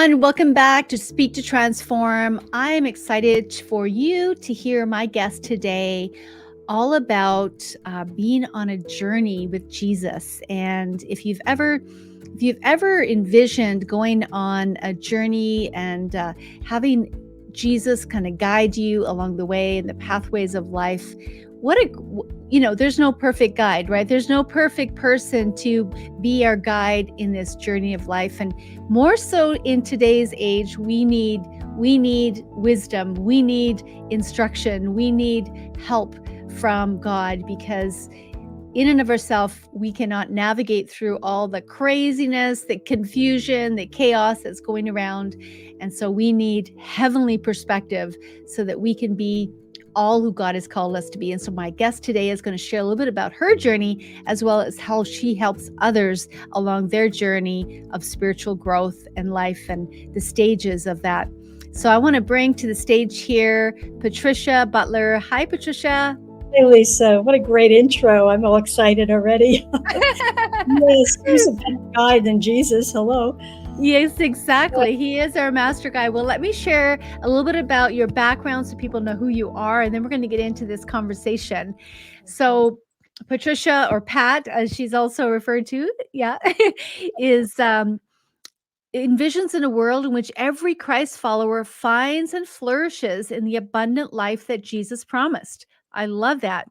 everyone. Welcome back to Speak to Transform. I am excited for you to hear my guest today all about being on a journey with Jesus. And if you've ever envisioned going on a journey and having Jesus kind of guide you along the way in the pathways of life, there's no perfect guide, right? There's no perfect person to be our guide in this journey of life. And more so in today's age, we need wisdom, we need instruction, we need help from God, because in and of ourselves, we cannot navigate through all the craziness, the confusion, the chaos that's going around. And so we need heavenly perspective so that we can be all who God has called us to be. And so my guest today is going to share a little bit about her journey, as well as how she helps others along their journey of spiritual growth and life and the stages of that. So I want to bring to the stage here Patricia Butler. Hi, Patricia. Hey, Lisa, what a great intro. I'm all excited already. Yes, who's a better guide than Jesus? Hello. Yes, exactly. He is our master guide. Well, let me share a little bit about your background so people know who you are, and then we're going to get into this conversation. So Patricia, or Pat, as she's also referred to, is envisions in a world in which every Christ follower finds and flourishes in the abundant life that Jesus promised. I love that.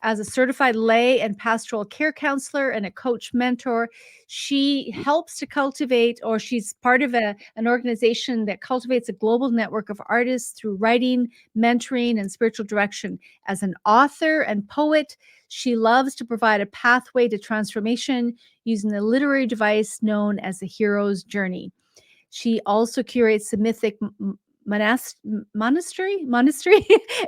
As a certified lay and pastoral care counselor and a coach mentor, she helps to cultivate, or she's part of an organization that cultivates a global network of artists through writing, mentoring, and spiritual direction. As an author and poet, she loves to provide a pathway to transformation using the literary device known as the hero's journey. She also curates the mythic monastery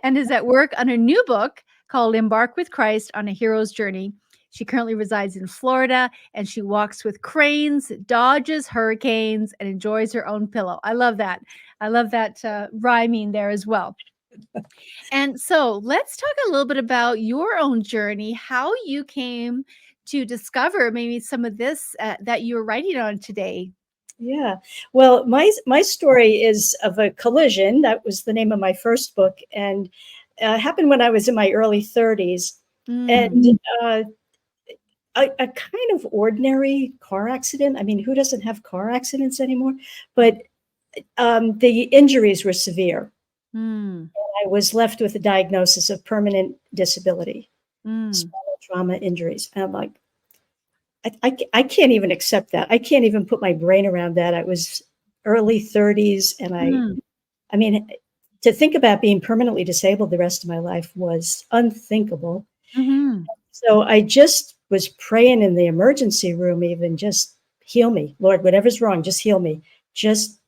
and is at work on her new book called Embark with Christ on a Hero's Journey. She currently resides in Florida, and she walks with cranes, dodges hurricanes, and enjoys her own pillow. I love that. I love that rhyming there as well. And so let's talk a little bit about your own journey, how you came to discover maybe some of this that you're writing on today. Yeah. Well, my story is of a collision. That was the name of my first book, and happened when I was in my early 30s. And a kind of ordinary car accident. I mean, who doesn't have car accidents anymore? But the injuries were severe. I was left with a diagnosis of permanent disability, spinal trauma injuries. And I'm like, I can't even accept that. I can't even put my brain around that. I was early 30s, and I mean, to think about being permanently disabled the rest of my life was unthinkable. So I just was praying in the emergency room, even, just heal me, Lord, whatever's wrong, just heal me. Just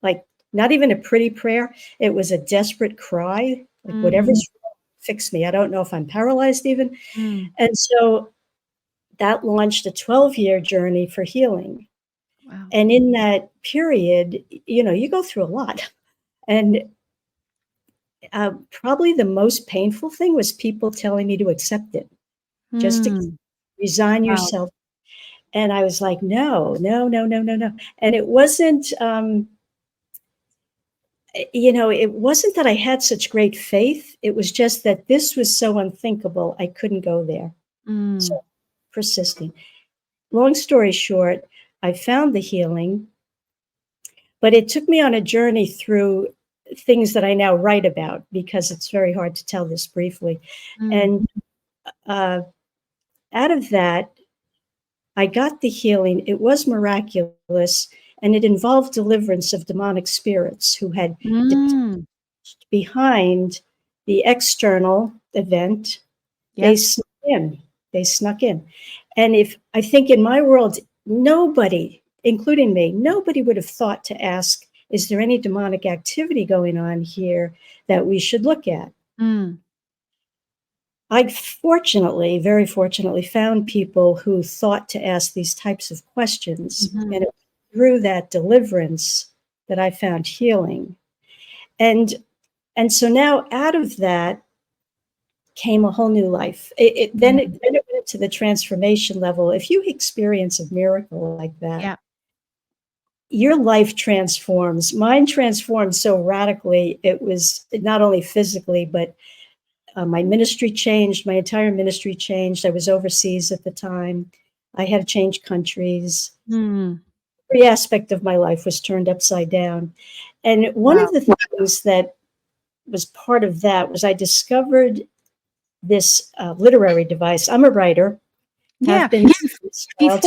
like, not even a pretty prayer. It was a desperate cry, like, whatever's wrong, fix me. I don't know if I'm paralyzed even. And so that launched a 12-year journey for healing. Wow. And in that period, you go through a lot. And probably the most painful thing was people telling me to accept it, just to resign yourself. And I was like, no. And it wasn't, it wasn't that I had such great faith. It was just that this was so unthinkable, I couldn't go there. So persisting. Long story short, I found the healing, but it took me on a journey through things that I now write about, because it's very hard to tell this briefly. And out of that, I got the healing. It was miraculous, and it involved deliverance of demonic spirits who had behind the external event. Yes. They snuck in. And I think in my world, nobody, including me, nobody would have thought to ask, is there any demonic activity going on here that we should look at? I very fortunately found people who thought to ask these types of questions. And it was through that deliverance that I found healing. And so now out of that came a whole new life. Then it went to the transformation level. If you experience a miracle like that, your life transforms. Mine transformed so radically. It was not only physically, but my ministry changed. My entire ministry changed. I was overseas at the time. I had to change countries. Mm. Every aspect of my life was turned upside down. And one Wow. of the things that was part of that was I discovered this literary device. I'm a writer, Yeah. have been since childhood.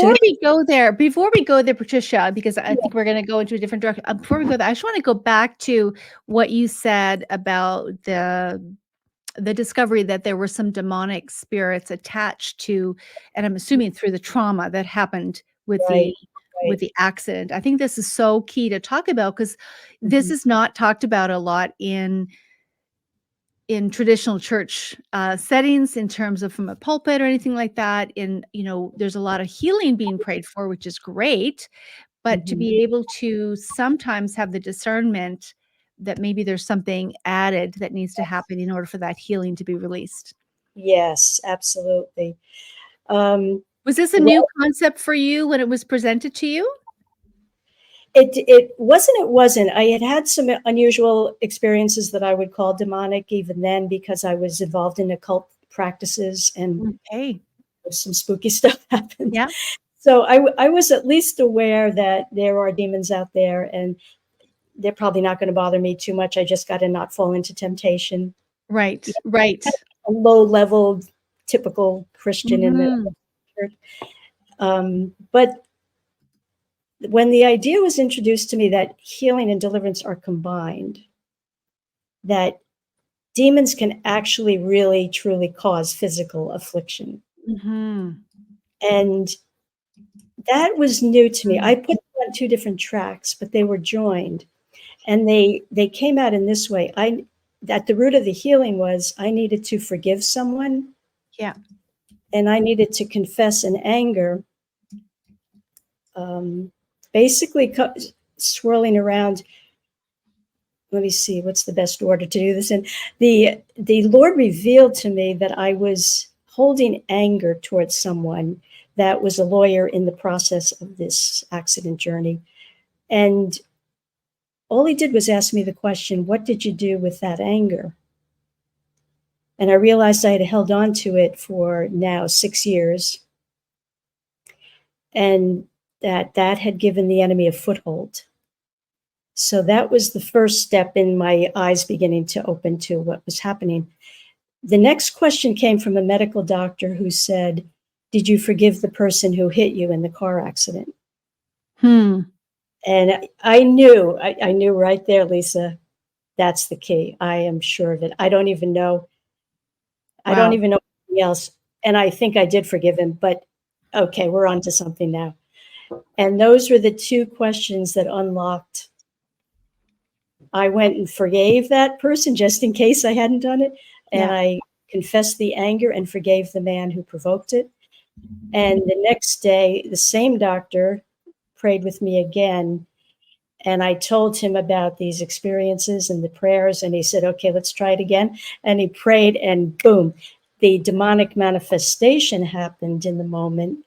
Before we go there, Patricia, because I think we're going to go into a different direction. Before we go there, I just want to go back to what you said about the discovery that there were some demonic spirits attached to, and I'm assuming through the trauma that happened with Right, with right. the accident. I think this is so key to talk about because this Mhm. is not talked about a lot in traditional church settings in terms of from a pulpit or anything like that. There's a lot of healing being prayed for, which is great, but to Mhm. be able to sometimes have the discernment that maybe there's something added that needs to happen in order for that healing to be released. Yes, absolutely. Um, Was this a new well, concept for you when it was presented to you? it wasn't. It wasn't. I had had some unusual experiences that I would call demonic even then because I was involved in occult practices and Okay. some spooky stuff happened. Yeah. So I was at least aware that there are demons out there, and they're probably not going to bother me too much. I just got to not fall into temptation. Right. Right. A low level, typical Christian in the Mhm. church. But when the idea was introduced to me that healing and deliverance are combined, that demons can actually really truly cause physical affliction. Mhm. And that was new to me. Mm. I put them on two different tracks, but they were joined. And they came out in this way. I At the root of the healing was I needed to forgive someone Yeah. and I needed to confess in anger, um, basically swirling around. Let me see what's the best order to do this in. The Lord revealed to me that I was holding anger towards someone that was a lawyer in the process of this accident journey, and all he did was ask me the question, what did you do with that anger? And I realized I had held on to it for now 6 years, and that had given the enemy a foothold. So that was the first step in my eyes beginning to open to what was happening. The next question came from a medical doctor who said, did you forgive the person who hit you in the car accident? Hmm. And I knew right there, Lisa, that's the key. I am sure of it. I don't Wow. even know anything else. And I think I did forgive him, but okay, we're on to something now. And those were the two questions that unlocked. I went and forgave that person just in case I hadn't done it. And Yeah. I confessed the anger and forgave the man who provoked it. And the next day, the same doctor prayed with me again. And I told him about these experiences and the prayers. And he said, okay, let's try it again. And he prayed, and boom, the demonic manifestation happened in the moment.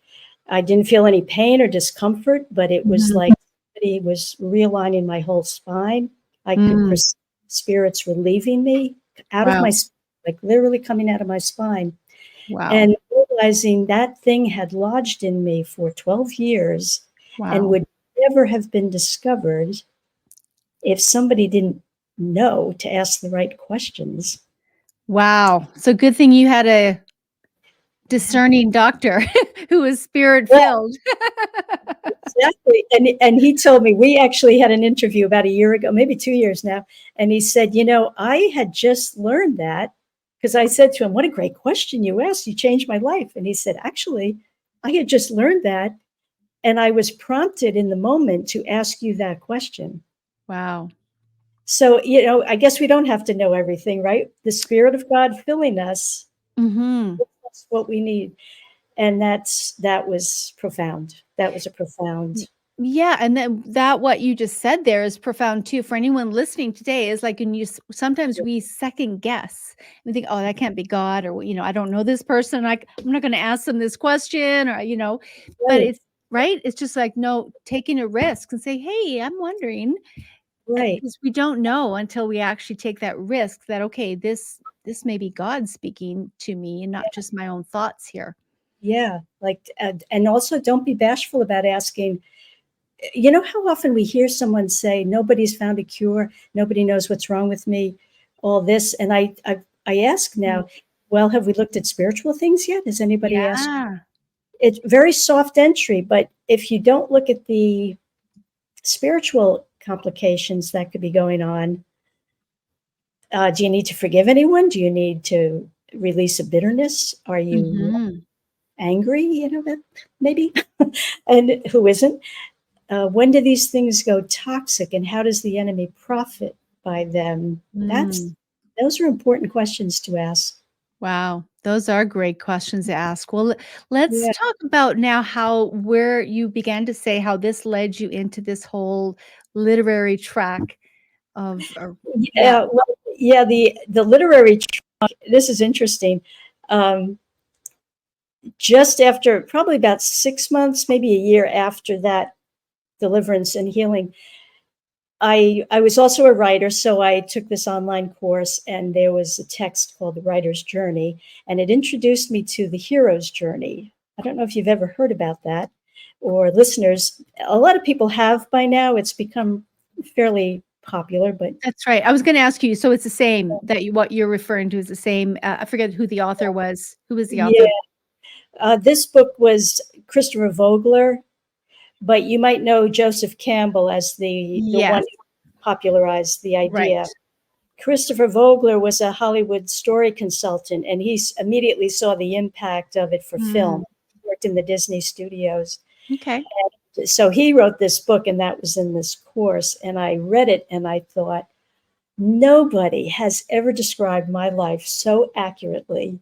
I didn't feel any pain or discomfort, but it was Mhm. like somebody was realigning my whole spine. I could Mm. perceive spirits were leaving me out of Wow. my, like literally coming out of my spine. Wow. And realizing that thing had lodged in me for 12 years and Wow. would never have been discovered if somebody didn't know to ask the right questions. Wow. So good thing you had a discerning doctor who was spirit Yeah, filled. exactly. And he told me, we actually had an interview about a year ago, maybe 2 years now. And he said, I had just learned that because I said to him, what a great question you asked. You changed my life. And he said, actually, I had just learned that. And I was prompted in the moment to ask you that question. Wow. So, I guess we don't have to know everything, right? The Spirit of God filling us, Mhm. that's what we need. And that was profound. That was a profound. Yeah, and then that what you just said there is profound too for anyone listening today is like, and sometimes we second guess. We think, oh, that can't be God, or I don't know this person. I'm not going to ask them this question, or but Right. right? It's just like, no, taking a risk and say, "Hey, I'm wondering," Right. because we don't know until we actually take that risk that, okay, this may be God speaking to me and not just my own thoughts here. Yeah. Like, and also don't be bashful about asking. You know how often we hear someone say, "Nobody's found a cure. Nobody knows what's wrong with me." All this, and I ask Mm. now. Well, have we looked at spiritual things yet? Has anybody asked? Yeah. It's very soft entry, but if you don't look at the spiritual complications that could be going on, do you need to forgive anyone? Do you need to release a bitterness? Are you Mhm. angry? That maybe, and who isn't? When do these things go toxic, and how does the enemy profit by them? Mm. Those are important questions to ask. Wow, those are great questions to ask. Well, let's Yeah, talk about now how where you began to say how this led you into this whole literary track of yeah. yeah, well, yeah. The literary. This is interesting. Um, just after, probably about 6 months, maybe a year after that deliverance and healing, I was also a writer, so I took this online course, and there was a text called The Writer's Journey, and it introduced me to the hero's journey. I don't know if you've ever heard about that, or listeners. A lot of people have by now. It's become fairly popular, but That's right. I was gonna ask you, so it's the same that you what you're referring to is the same, I forget who the author was. Who was the author? yeah, this book was Christopher Vogler, but you might know Joseph Campbell as the one Yes, who popularized the right. idea. Christopher Vogler was a Hollywood story consultant, and he immediately saw the impact of it for Mm, film. He worked in the Disney studios. okay. So he wrote this book, and that was in this course. And I read it, and I thought, nobody has ever described my life so accurately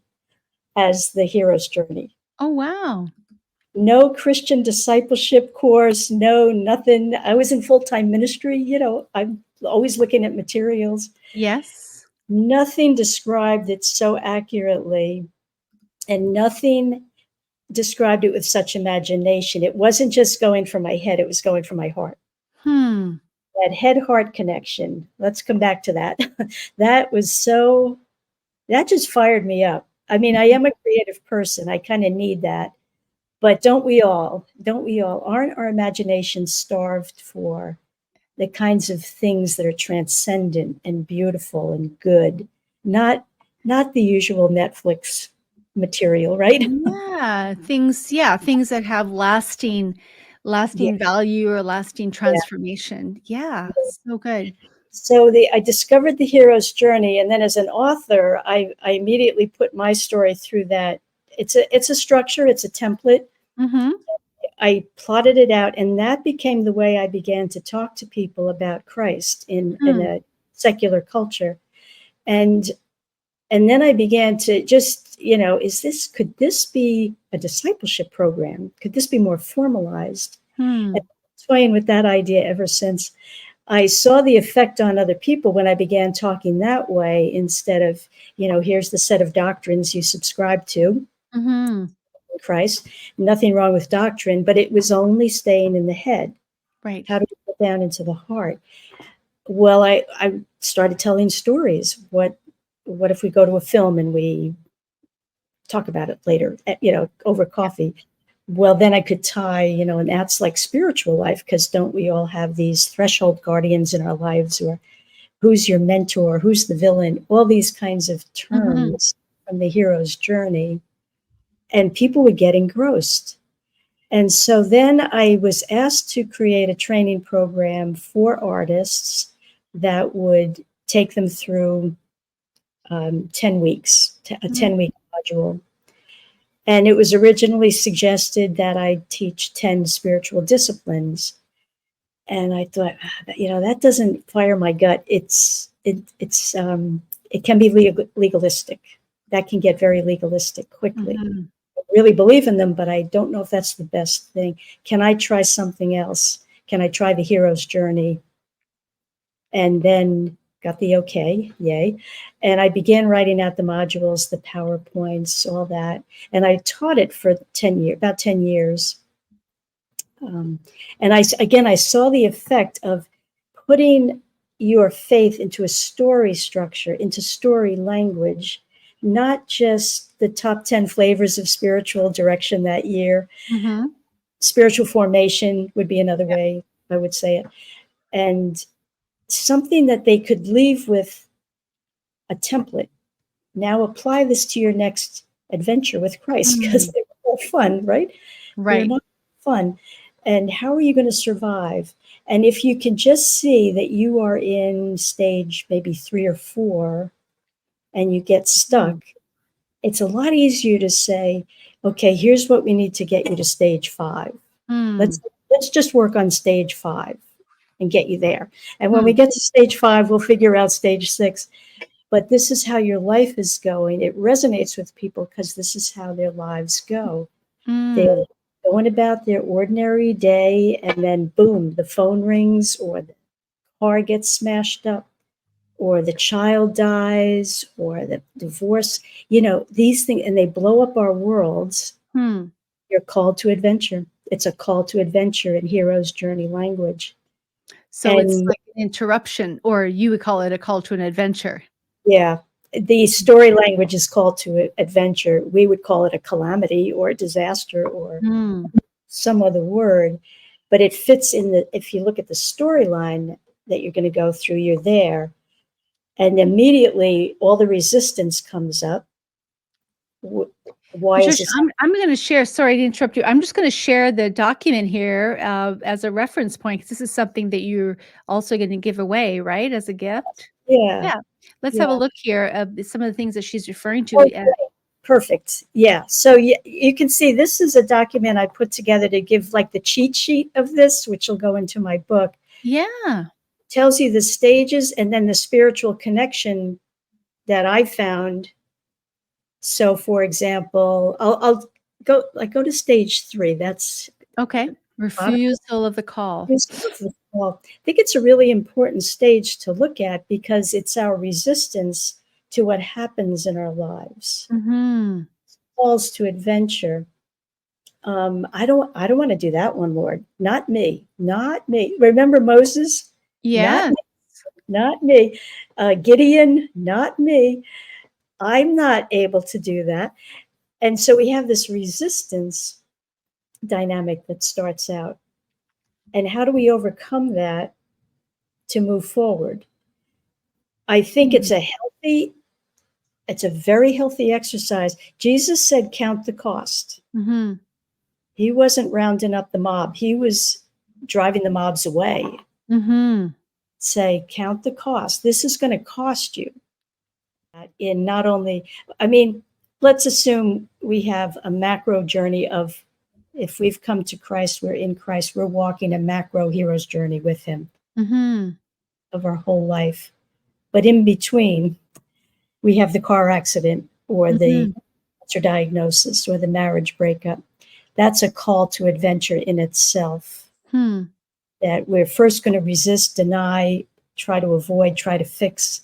as the hero's journey. Oh, wow. No Christian discipleship course, no nothing. I was in full-time ministry, I'm always looking at materials. Yes. Nothing described it so accurately, and nothing described it with such imagination. It wasn't just going from my head, it was going from my heart. Hmm. That head-heart connection. Let's come back to that. That was so that just fired me up. I mean, I am a creative person. I kind of need that. But don't we all? Don't we all? Aren't our imaginations starved for the kinds of things that are transcendent and beautiful and good? Not not the usual Netflix material, right? Yeah, things that have Yeah, lasting value or lasting yeah. transformation. Yeah, so good. So I discovered the hero's journey, and then as an author, I immediately put my story through that. It's a structure, it's a template. Mhm. I plotted it out, and that became the way I began to talk to people about Christ in Hmm. a secular culture. And and then I began to just, could this be a discipleship program? Could this be more formalized? And Hmm. toying with that idea ever since. I saw the effect on other people when I began talking that way instead of, here's the set of doctrines you subscribe to Mhm. in Christ. Nothing wrong with doctrine, but it was only staying in the head. Right. How do we get down into the heart? Well, I started telling stories. What if we go to a film and we talk about it later, over coffee? Well, then I could tie, and that's like spiritual life, because don't we all have these threshold guardians in our lives, or who's your mentor, who's the villain, all these kinds of Mhm. terms from the hero's journey. And people would get engrossed. And so then I was asked to create a training program for artists that would take them through 10 weeks, a Mm. 10-week module. And it was originally suggested that I teach 10 spiritual disciplines. And I thought, that doesn't fire my gut. It can be legalistic. That can get very legalistic quickly. Mhm. Really believe in them, but I don't know if that's the best thing. Can I try something else? Can I try the hero's journey? And then got the okay, yay. And I began writing out the modules, the PowerPoints, all that. And I taught it for 10 years, about 10 years. And again, I saw the effect of putting your faith into a story structure, into story language, not just the top 10 flavors of spiritual direction that year. Mm-hmm. Spiritual formation would be another Yeah. way I would say it. And something that they could leave with a template. Now apply this to your next adventure with Christ, because Mm. they're all fun, right? They're Right. not fun. And how are you going to survive? And if you can just see that you are in stage maybe 3 or 4 and you get stuck, Mm. it's a lot easier to say, okay, here's what we need to get you to stage 5. Mm. Let's just work on stage 5 and get you there. And when we Mm. get to stage 5, we'll figure out stage 6. But this is how your life is going. It resonates with people because this is how their lives go. They're Mm. going about their ordinary day, and then boom, the phone rings, or the car gets smashed up, or the child dies, or the divorce. These things, and they blow up our worlds. Mm. You're called to adventure. It's a call to adventure in hero's journey language. So it's And like an interruption, or you would call it a call to an adventure. yeah, the story language is called to adventure. We would call it a calamity or a disaster or Mm. some other word, but it fits in if you look at the storyline that you're going to go through, you're there. And immediately all the resistance comes up. Why is Patricia, this? I'm going to share. Sorry to interrupt you. I'm just going to share the document here as a reference point, because this is something that you're also going to give away, right, as a gift. Yeah, Yeah. Let's have a yeah. look here of some of the things that she's referring to. Oh, great. Perfect. Yeah. So you can see this is a document I put together to give like the cheat sheet of this, which will go into my book. Yeah. Tells you the stages and then the spiritual connection that I found. So, for example, I'll go to stage 3. That's Okay. bottom Refusal of the call. of the wall. I think it's a really important stage to look at because it's our resistance to what happens in our lives. Mm-hmm. Calls to adventure. I don't want to do that one, Lord. Not me. Not me. Remember Moses? Not Yeah. me. Not me. Gideon? Not me. I'm not able to do that. And so we have this resistance dynamic that starts out. And how do we overcome that to move forward? I think Mm. it's a very healthy exercise. Jesus said, count the cost. Mm-hmm. He wasn't rounding up the mob. He was driving the mobs away. Mm-hmm. Say, count the cost. This is going to cost you. In not only, I mean, let's assume we have a macro journey of, if we've come to Christ, we're in Christ, we're walking a macro hero's journey with him Mm-hmm. of our whole life. But in between, we have the car accident or the Mm-hmm. cancer diagnosis or the marriage breakup. That's a call to adventure in itself. Hmm. That we're first going to resist, deny, try to avoid, try to fix,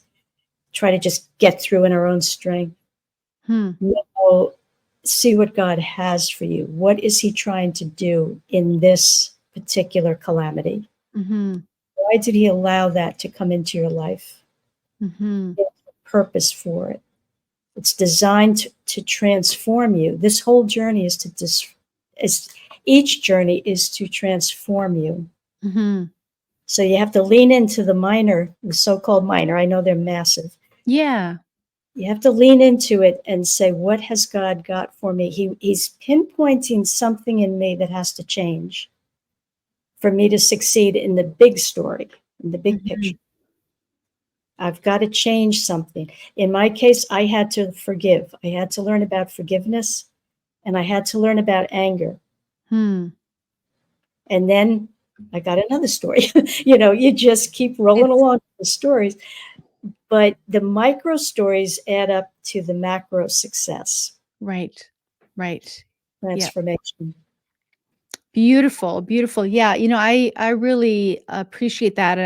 try to just get through in our own strength. Hmm. No, see what God has for you. What is He trying to do in this particular calamity? Mm-hmm. Why did He allow that to come into your life? Mm-hmm. There's a purpose for it. It's designed to transform you. This whole journey each journey is to transform you. Mm-hmm. So you have to lean into the so-called minor. I know they're massive. Yeah. You have to lean into it and say, what has God got for me? He's pinpointing something in me that has to change for me to succeed in the big story, in the big Mm-hmm. picture. I've got to change something. In my case, I had to forgive. I had to learn about forgiveness, and I had to learn about anger. Hmm. And then I got another story. You just keep rolling It's along with the stories. But the micro stories add up to the macro success, right. Right. Yeah. transformation. Beautiful, beautiful. Yeah, I really appreciate that.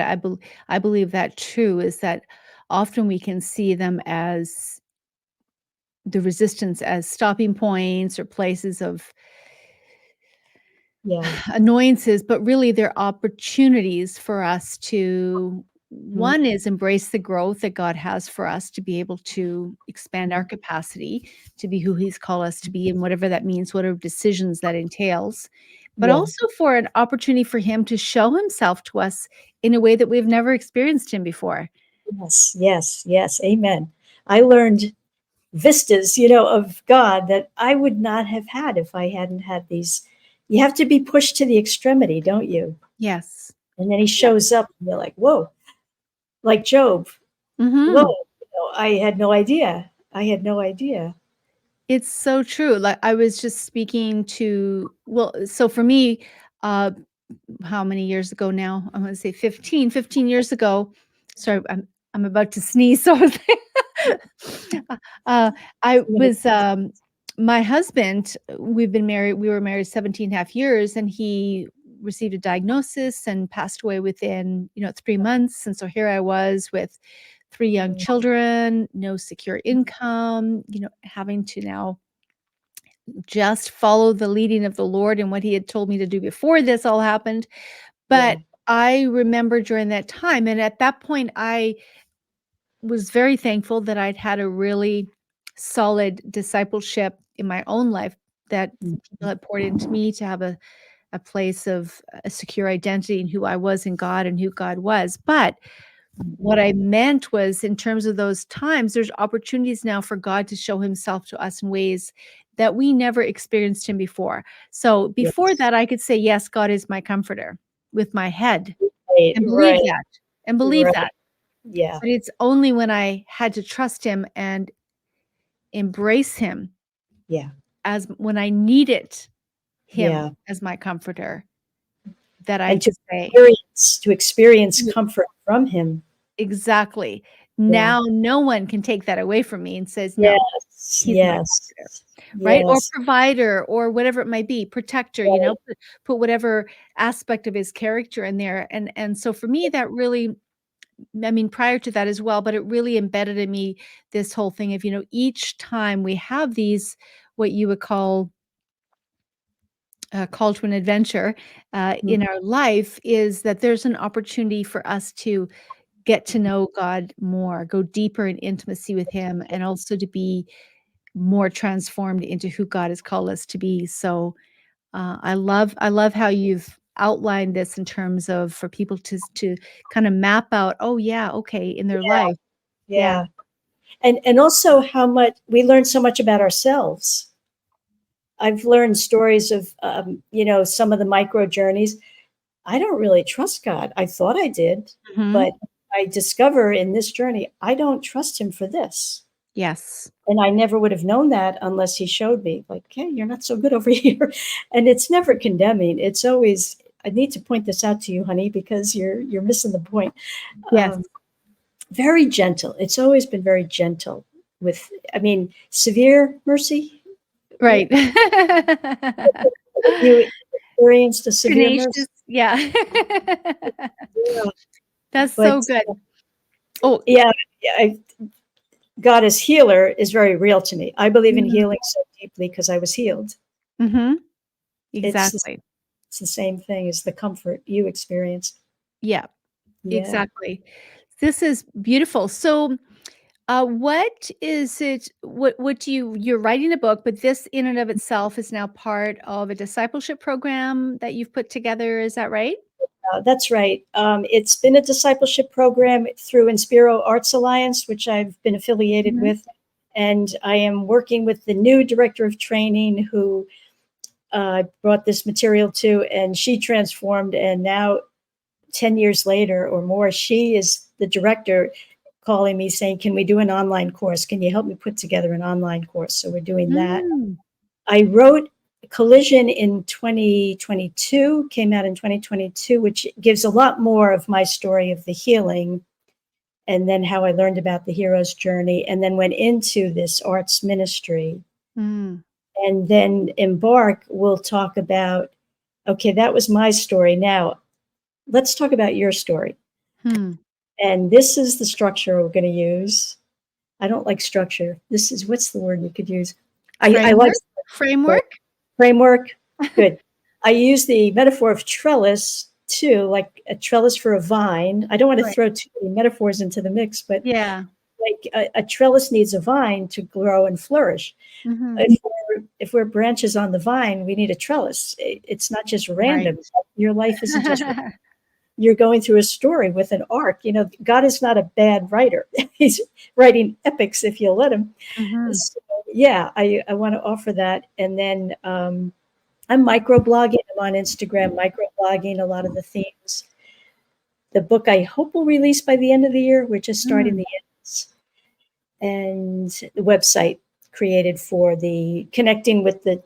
I believe that too, is that often we can see them as the resistance as stopping points or places of Yeah. annoyances, but really they're opportunities for us to Mhm. one is embrace the growth that God has for us to be able to expand our Mhm. capacity to be who he's called us to be and whatever that means, whatever decisions that entails, but Yeah. also for an opportunity for him to show himself to us in a way that we've never experienced him before. Yes. Yes. Yes. Amen. I learned vistas, of God that I would not have had if I hadn't had these. You have to be pushed to the extremity, don't you? Yes. And then he Yeah. shows up and you're like, whoa, like Job. Whoa, Mhm. I had no idea. I had no idea. It's so true. Like I was just speaking to so for me, uh how many years ago now? I'm gonna say 15 years ago. Sorry, I'm about to sneeze. So uh, I was my husband, we were married 17 and a half years, and he received a diagnosis and passed away within, 3 months. And so here I was with three young children, no secure income, having to now just follow the leading of the Lord and what he had told me to do before this all happened. Yeah. But I remember during that time, and at that point, I was very thankful that I'd had a really solid discipleship in my own life that people Mhm. had poured into me to have a place of a secure identity in who I was in God and who God was. But what I meant was in terms of those times, there's opportunities now for God to show himself to us in ways that we never experienced him before. So before Yes. that, I could say, yes, God is my comforter with my head Right. and believe Right. that and believe Right. that. Yeah. But it's only when I had to trust him and embrace him Yeah. as when I needed him Yeah. as my comforter that I And to could say, experience comfort from him. exactly. Yeah. Now no one can take that away from me and says, "No, Yes. he's my Yes. comforter." Right? Or Yes. provider or whatever it might be, protector, Right. put whatever aspect of his character in there. And so for me, that really I mean, prior to that as well, but it really embedded in me this whole thing of, each time we have these, what you would call call to an adventure Mhm. in our life, is that there's an opportunity for us to get to know God more, go deeper in intimacy with him, and also to be more transformed into who God has called us to be. So I love how you've outlined this in terms of for people to kind of map out, oh yeah, okay, in their Yeah. life. Yeah. Yeah. And also how much we learn so much about ourselves. I've learned stories of, some of the micro journeys. I don't really trust God. I thought I did, Mhm. but I discover in this journey, I don't trust him for this. Yes. And I never would have known that unless he showed me, like, hey, you're not so good over here. And it's never condemning. It's always, I need to point this out to you, honey, because you're missing the point. Yes. Very gentle. It's always been very gentle with, I mean, severe mercy. Right. You experienced a severe mercy. Tenacious. Yeah. Yeah. That's so But good. Oh, yeah, I, God as healer is very real to me. I believe in mm, healing so deeply because I was healed. mhm. It's Exactly. it's the same thing as the comfort you experienced. Yeah, Yeah. exactly. This is beautiful. So, what is it what do you're writing a book, but this in and of itself is now part of a discipleship program that you've put together, is that right? That's right. It's been a discipleship program through Inspiro Arts Alliance, which I've been affiliated Mhm. with. And I am working with the new director of training who brought this material to, and she transformed. And now, 10 years later or more, she is the director calling me saying, can we do an online course? Can you help me put together an online course? So we're doing that. Mm. I wrote Collision in 2022, came out in 2022, which gives a lot more of my story of the healing and then how I learned about the hero's journey and then went into this arts ministry. Mm. And then Embark will talk about, okay, that was my story. Now let's talk about your story. Hmm. And this is the structure we're going to use. I don't like structure. This is, what's the word you could use? I like Framework? right, Framework? framework. Good. I use the metaphor of trellis too, like a trellis for a vine. I don't want to Right. throw too many metaphors into the mix, but Yeah. like a trellis needs a vine to grow and flourish. Mhm. If we're branches on the vine, we need a trellis. It's not just Right. random. Your life isn't just you're going through a story with an arc. God is not a bad writer. He's writing epics if you'll let him. Mhm. So, yeah, I want to offer that. And then I'm microblogging. I'm on Instagram, microblogging a lot of the themes. The book I hope will release by the end of the year. We're just starting Mm. the ends. And the website created for the connecting with the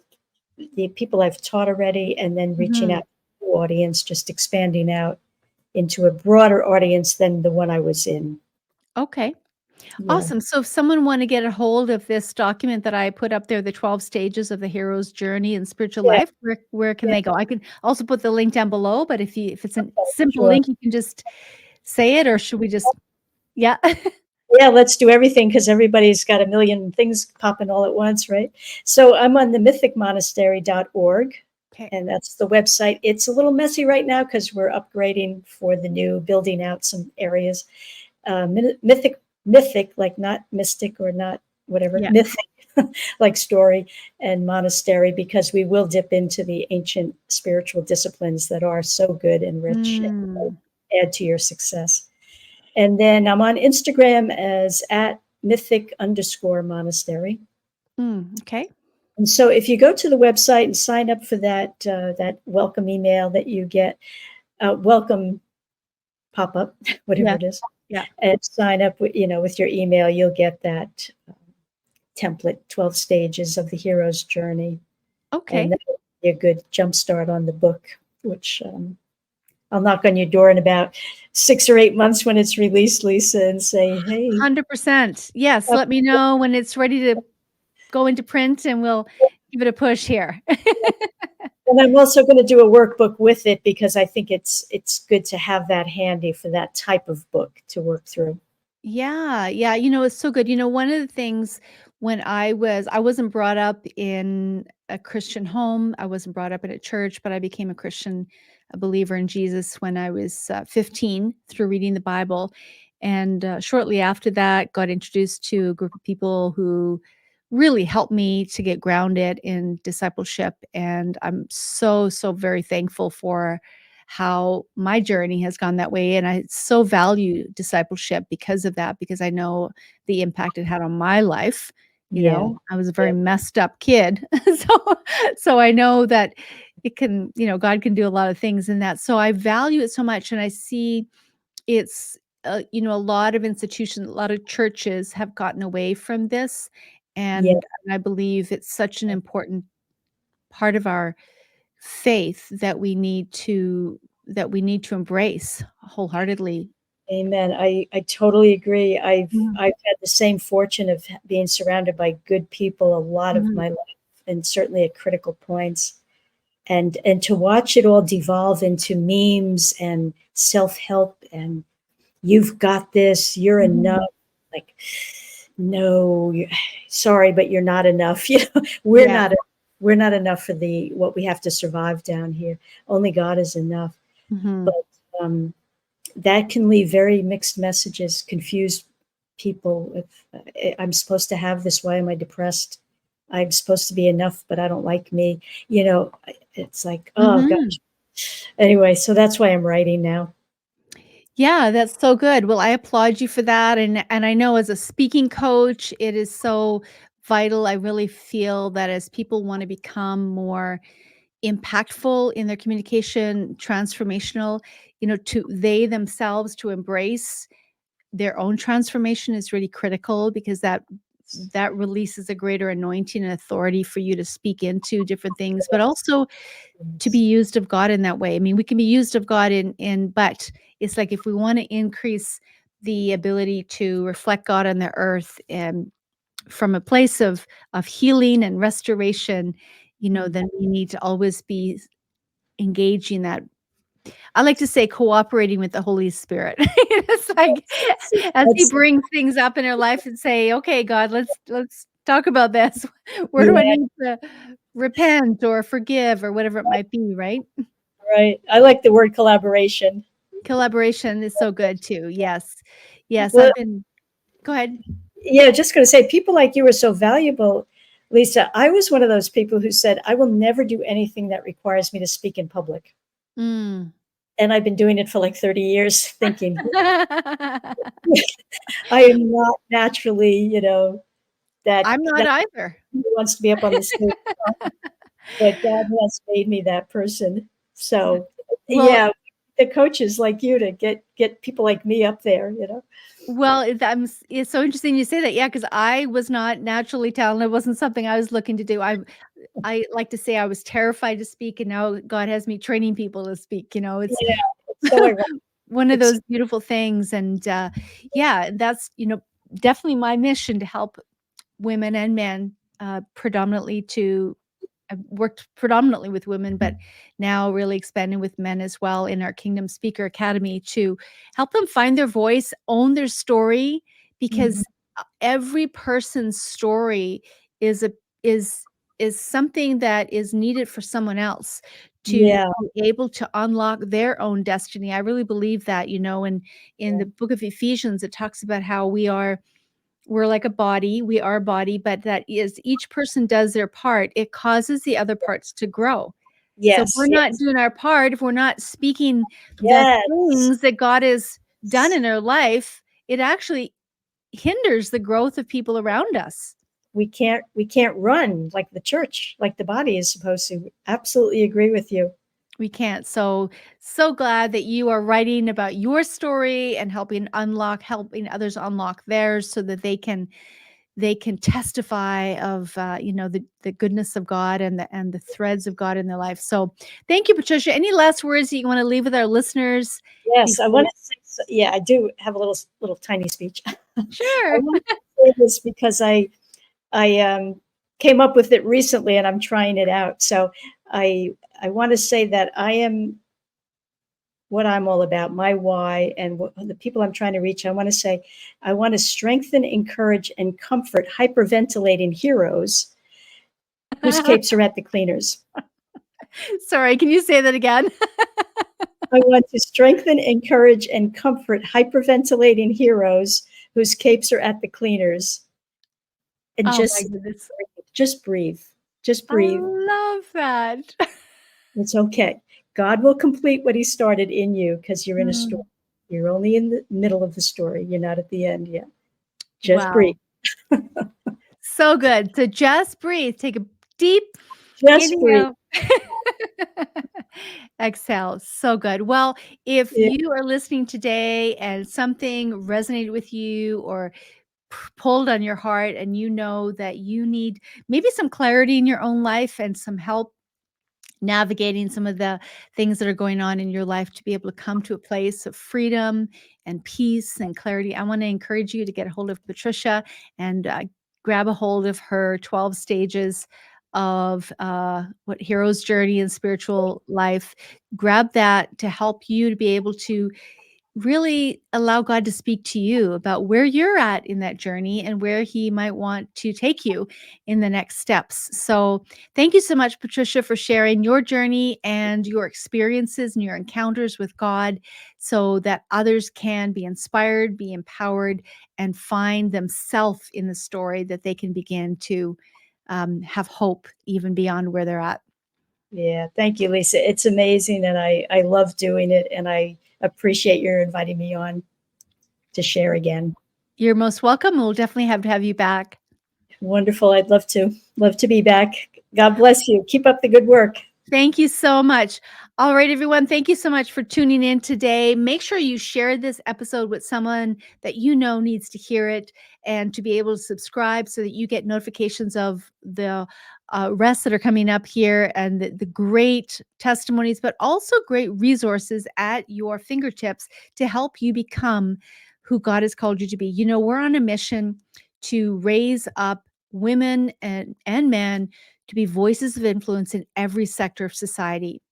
people I've taught already, and then reaching Mhm. out to the audience, just expanding out into a broader audience than the one I was in. Okay. Yeah. Awesome. So if someone want to get a hold of this document that I put up there, the 12 stages of the hero's journey in spiritual Yeah. life, where can Yeah. they go? I can also put the link down below, but if it's a Okay, simple sure. link, you can just say it, or should we just yeah. Yeah, let's do everything because everybody's got a million things popping all at once, right? So I'm on the mythicmonastery.org, Okay. and that's the website. It's a little messy right now because we're upgrading for the new, building out some areas. Mythic, like not mystic or not whatever, Yeah. mythic, like story, and monastery, because we will dip into the ancient spiritual disciplines that are so good and rich and Mm. add to your success. And then I'm on Instagram as at mythic_monastery. Okay. And so if you go to the website and sign up for that welcome email that you get, welcome pop up, whatever Yeah. it is, Yeah. and sign up with your email, you'll get that template, 12 stages of the hero's journey. And Okay. that'll be a good jump start on the book, which I'll knock on your door in about 6 or 8 months when it's released, Lisa, and say, hey, 100%. Yes, let me know when it's ready to go into print and we'll give it a push here. and I'm also going to do a workbook with it because I think it's good to have that handy for that type of book to work through. Yeah, yeah, it's so good. One of the things when I wasn't brought up in a Christian home. I wasn't brought up in a church, but I became a believer in Jesus when I was 15 through reading the Bible. And shortly after that, got introduced to a group of people who really helped me to get grounded in discipleship. And I'm so, so very thankful for how my journey has gone that way, and I so value discipleship because of that, because I know the impact it had on my life. Yeah. I was a very Yeah. messed up kid. So I know that it can, God can do a lot of things in that. So I value it so much, and I see it's a lot of institutions, a lot of churches have gotten away from this, Yeah. and I believe it's such an important part of our faith that we need to embrace wholeheartedly. Amen. I totally agree. Mhm, I've had the same fortune of being surrounded by good people a lot of mhm. my life, and certainly at critical points. And to watch it all devolve into memes and self-help and you've got this, you're enough. Mhm. Like, no, sorry, but you're not enough. We're Yeah. not we're not enough for the what we have to survive down here. Only God is enough. Mhm. But um, that can leave very mixed messages, confused people. If I'm supposed to have this, why am I depressed? I'm supposed to be enough, but I don't like me. It's like, oh Mhm. gosh. Anyway, so that's why I'm writing now. Yeah, that's so good. Well, I applaud you for that, and I know as a speaking coach, it is so vital. I really feel that as people wanna become more impactful in their communication, transformational, to they themselves to embrace their own transformation is really critical, because that releases a greater anointing and authority for you to speak into different things, but also to be used of God in that way. I mean, we can be used of God but it's like if we want to increase the ability to reflect God on the earth and from a place of healing and restoration, Mm. then we need to always be engaging that. I like to say cooperating with the Holy Spirit. It's like as he That's brings things up in our life and say, "Okay, God, let's talk about this. Where do I yeah, need to repent or forgive or whatever it might be, right? Right. I like the word collaboration. Collaboration is so good too. Yes. Yes, Well, go ahead. yeah, just going to say, people like you are so valuable, Lisa. I was one of those people who said, I will never do anything that requires me to speak in public. Mm. And I've been doing it for like 30 years, thinking, I am not naturally, I'm not that either. wants to be up on the stage. But God has made me that person. So, Well, yeah, the coaches like you to get people like me up there. well, it's so interesting you say that. Yeah, because I was not naturally talented. It wasn't something I was looking to do. I like to say I was terrified to speak, and now God has me training people to speak. It's Yeah, it's so ironic. one of It's those beautiful things. And yeah, that's definitely my mission to help women and men, predominantly to I've worked predominantly with women, but now really expanding with men as well in our Kingdom Speaker Academy to help them find their voice, own their story, Mhm. because every person's story is a is is something that is needed for someone else to Yeah, be able to unlock their own destiny. I really believe that, and in yeah. the book of Ephesians, it talks about how we're like a body, we are a body, but that is each person does their part, it causes the other parts to grow. So if we're Yes, not yes, doing our part, if we're not speaking the yes. things that God has done in our life, it actually hinders the growth of people around us. We can't run like the church, like the body is supposed to. Absolutely agree with you. We can't. So glad that you are writing about your story and helping others unlock theirs so that they can testify of the goodness of God and the threads of God in their life. So thank you, Patricia. Any last words that you want to leave with our listeners Yes, I before? want to say, yeah, I do have a little tiny speech. I Sure. want to say this because I came up with it recently and I'm trying it out. So I want to say that I am what I'm all about, my why, and the people I'm trying to reach. I want to say, I want to strengthen, encourage, and comfort hyperventilating heroes whose capes are at the cleaners. Sorry, can you say that again? I want to strengthen, encourage, and comfort hyperventilating heroes whose capes are at the cleaners. And Oh my just goodness. just breathe. Just I breathe. love that. It's okay. God will complete what he started in you because you're in a story. Mm, You're only in the middle of the story. You're not at the end yet. Just breathe. wow. So good. So just breathe. Take a deep Just breathe. inhale. Exhale. So good. Well, if Yeah. you are listening today and something resonated with you or pulled on your heart and you know that you need maybe some clarity in your own life and some help navigating some of the things that are going on in your life to be able to come to a place of freedom and peace and clarity, I want to encourage you to get a hold of Patricia and grab a hold of her 12 stages of what hero's journey and spiritual life. Grab that to help you to be able to really allow God to speak to you about where you're at in that journey and where he might want to take you in the next steps. So, thank you so much, Patricia, for sharing your journey and your experiences and your encounters with God so that others can be inspired, be empowered, and find themselves in the story that they can begin to have hope even beyond where they're at. Yeah. Thank you, Lisa. It's amazing. And I love doing it. And I appreciate your inviting me on to share again. You're most welcome. We'll definitely have to have you back. Wonderful. I'd love to. Love to be back. God bless you. Keep up the good work. Thank you so much. All right, everyone. Thank you so much for tuning in today. Make sure you share this episode with someone that you know needs to hear it and to be able to subscribe so that you get notifications of the rest that are coming up here and the great testimonies, but also great resources at your fingertips to help you become who God has called you to be. We're on a mission to raise up women and men to be voices of influence in every sector of society.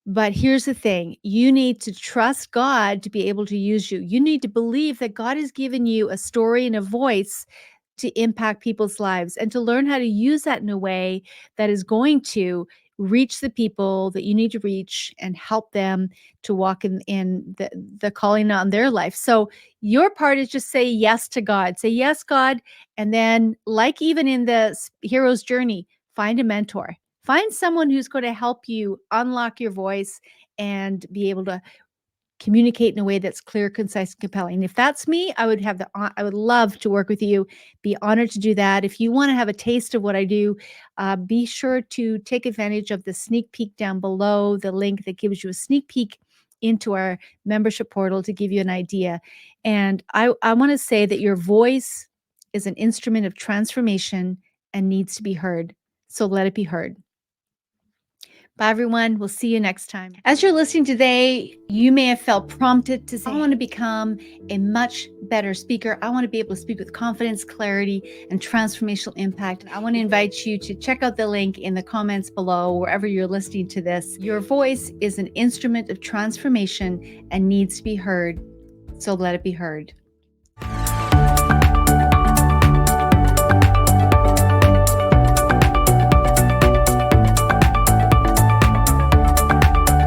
But here's the thing, you need to trust God to be able to use you. You need to believe that God has given you a story and a voice to impact people's lives and to learn how to use that in a way that is going to reach the people that you need to reach and help them to walk in the calling on their life. So your part is just say yes to God. Say yes, God. And then, like even in the hero's journey, find a mentor. Find someone who's going to help you unlock your voice and be able to communicate in a way that's clear, concise, and compelling. If that's me, I would love to work with you. Be honored to do that. If you want to have a taste of what I do, be sure to take advantage of the sneak peek down below, the link that gives you a sneak peek into our membership portal to give you an idea. And I want to say that your voice is an instrument of transformation and needs to be heard. So let it be heard. Bye, everyone. We'll see you next time. As you're listening today, you may have felt prompted to say, I want to become a much better speaker. I want to be able to speak with confidence, clarity, and transformational impact. I want to invite you to check out the link in the comments below, wherever you're listening to this. Your voice is an instrument of transformation and needs to be heard. So let it be heard.